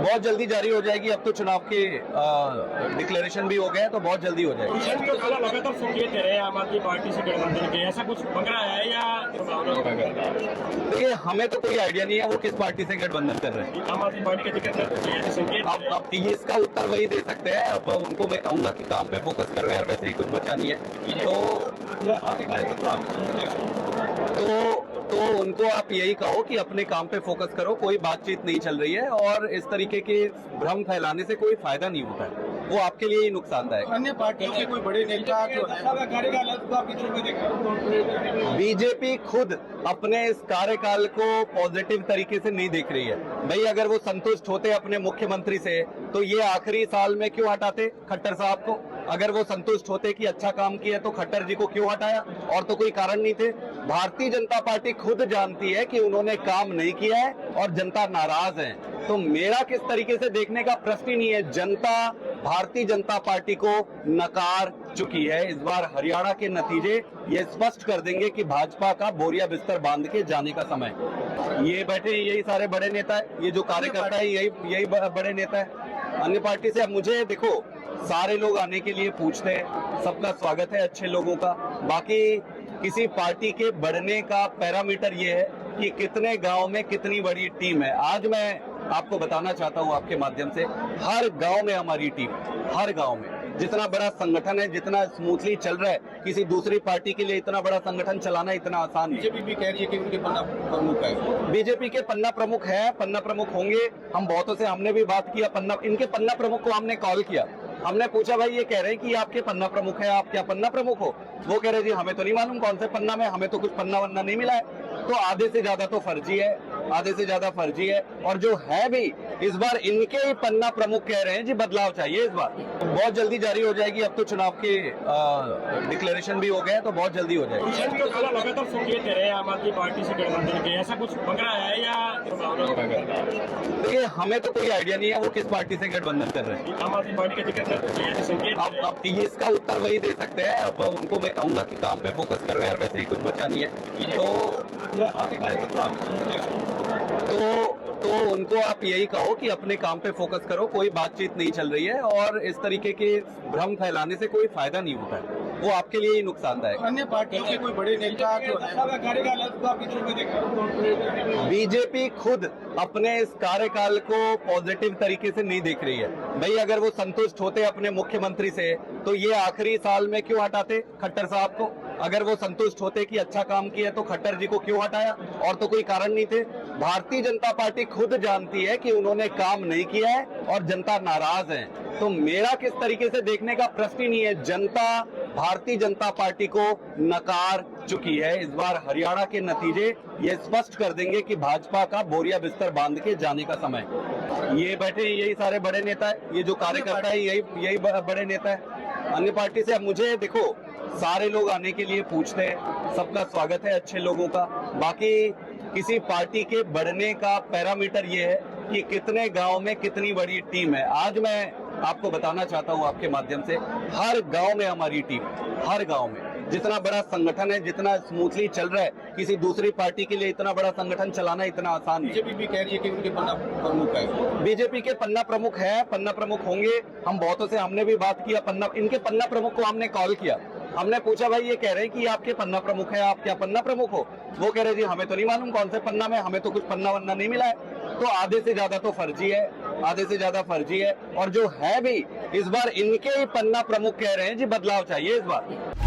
बहुत जल्दी जारी हो जाएगी। अब तो चुनाव के डिक्लेरेशन भी हो गए हैं, तो बहुत जल्दी हो जाएगी। तो थोड़ा लगातार संकेत दे रहे हैं आम आदमी पार्टी से गठबंधन के, ऐसा कुछ बन रहा है या देखिए, हमें तो कोई आइडिया नहीं है वो किस पार्टी से गठबंधन कर रहे हैं। आम आदमी पार्टी के जिक्र संकेत अब ये इसका उत्तर वही दे सकते हैं। अब उनको मैं कहूंगा कि काम पे फोकस कर रहे हैं, वैसे ही कुछ बचा नहीं है। तो उनको आप यही कहो कि अपने काम पे फोकस करो, कोई बातचीत नहीं चल रही है और इस तरीके के भ्रम फैलाने से कोई फायदा नहीं होता है, वो आपके लिए ही नुकसानदायक। अन्य पार्टियों के कोई बड़े नेता बीजेपी खुद अपने इस कार्यकाल को पॉजिटिव तरीके से नहीं देख रही है। भाई, अगर वो संतुष्ट होते अपने मुख्यमंत्री से तो ये आखिरी साल में क्यों हटाते खट्टर साहब को? अगर वो संतुष्ट होते कि अच्छा काम किया तो खट्टर जी को क्यों हटाया? और तो कोई कारण नहीं थे। भारतीय जनता पार्टी खुद जानती है कि उन्होंने काम नहीं किया है और जनता नाराज है। तो मेरा किस तरीके से देखने का प्रश्न ही नहीं है। जनता भारतीय जनता पार्टी को नकार चुकी है। इस बार हरियाणा के नतीजे ये स्पष्ट कर देंगे कि भाजपा का बोरिया बिस्तर बांध के जाने का समय। ये बैठे यही सारे बड़े नेता है, ये जो कार्यकर्ता है यही बड़े नेता है। अन्य पार्टी से अब मुझे देखो, सारे लोग आने के लिए पूछते हैं, सबका स्वागत है अच्छे लोगों का। बाकी किसी पार्टी के बढ़ने का पैरामीटर ये है कि कितने गांव में कितनी बड़ी टीम है। आज मैं आपको बताना चाहता हूं आपके माध्यम से, हर गांव में हमारी टीम, हर गांव में। जितना बड़ा संगठन है, जितना स्मूथली चल रहा है, किसी दूसरी पार्टी के लिए इतना बड़ा संगठन चलाना इतना आसान नहीं। बीजेपी भी कह रही है कि उनके पन्ना प्रमुख है। बीजेपी के पन्ना प्रमुख है, पन्ना प्रमुख होंगे। हम बहुतों से हमने भी बात किया, इनके पन्ना प्रमुख को हमने कॉल किया। हमने पूछा, भाई ये कह रहे हैं कि आपके पन्ना प्रमुख है, आप क्या पन्ना प्रमुख हो? वो कह रहे जी हमें तो नहीं मालूम कौन से पन्ना में, हमें तो कुछ पन्ना वन्ना नहीं मिला है। तो आधे से ज्यादा तो फर्जी है, आधे से ज्यादा फर्जी है। और जो है भी, इस बार इनके ही पन्ना प्रमुख कह रहे हैं जी बदलाव चाहिए इस बार। बहुत जल्दी जारी हो जाएगी। अब तो चुनाव के डिक्लेरेशन भी हो गए हैं, तो बहुत जल्दी हो जाएगी। तो थोड़ा लगातार संकेत दे रहे हैं आम आदमी पार्टी से गठबंधन के, ऐसा कुछ बन रहा है या देखिए, हमें तो कोई आइडिया नहीं है वो किस पार्टी से गठबंधन कर रहे हैं। आम आदमी पार्टी के जिक्र संकेत अब ये इसका उत्तर वही दे सकते हैं। अब उनको मैं कहूंगा कि काम पे फोकस कर रहे हैं, वैसे ही कुछ बचा नहीं है। तो उनको आप यही कहो कि अपने काम पे फोकस करो, कोई बातचीत नहीं चल रही है और इस तरीके के भ्रम फैलाने से कोई फायदा नहीं होता है, वो आपके लिए ही नुकसानदायक। अन्य पार्टियों के कोई बड़े नेता बीजेपी खुद अपने इस कार्यकाल को पॉजिटिव तरीके से नहीं देख रही है। भाई, अगर वो संतुष्ट होते अपने मुख्यमंत्री से तो ये आखिरी साल में क्यों हटाते खट्टर साहब को? अगर वो संतुष्ट होते कि अच्छा काम किया तो खट्टर जी को क्यों हटाया? और तो कोई कारण नहीं थे। भारतीय जनता पार्टी खुद जानती है कि उन्होंने काम नहीं किया है और जनता नाराज है। तो मेरा किस तरीके से देखने का प्रश्न ही नहीं है। जनता भारतीय जनता पार्टी को नकार चुकी है। इस बार हरियाणा के नतीजे ये स्पष्ट कर देंगे कि भाजपा का बोरिया बिस्तर बांध के जाने का समय। ये बैठे यही सारे बड़े नेता है, ये जो कार्यकर्ता है यही बड़े नेता है। अन्य पार्टी से अब मुझे देखो, सारे लोग आने के लिए पूछते हैं, सबका स्वागत है अच्छे लोगों का। बाकी किसी पार्टी के बढ़ने का पैरामीटर ये है कि कितने गांव में कितनी बड़ी टीम है। आज मैं आपको बताना चाहता हूं आपके माध्यम से, हर गांव में हमारी टीम, हर गांव में। जितना बड़ा संगठन है, जितना स्मूथली चल रहा है, किसी दूसरी पार्टी के लिए इतना बड़ा संगठन चलाना इतना आसान नहीं। बीजेपी भी कह रही है कि उनके पन्ना प्रमुख है। बीजेपी के पन्ना प्रमुख है, पन्ना प्रमुख होंगे। हम बहुतों से हमने भी बात किया, इनके पन्ना प्रमुख को हमने कॉल किया। हमने पूछा, भाई ये कह रहे हैं कि आपके पन्ना प्रमुख है, आप क्या पन्ना प्रमुख हो? वो कह रहे जी हमें तो नहीं मालूम कौन से पन्ना में, हमें तो कुछ पन्ना वन्ना नहीं मिला है। तो आधे से ज्यादा तो फर्जी है, आधे से ज्यादा फर्जी है। और जो है भी, इस बार इनके ही पन्ना प्रमुख कह रहे हैं जी बदलाव चाहिए इस बार।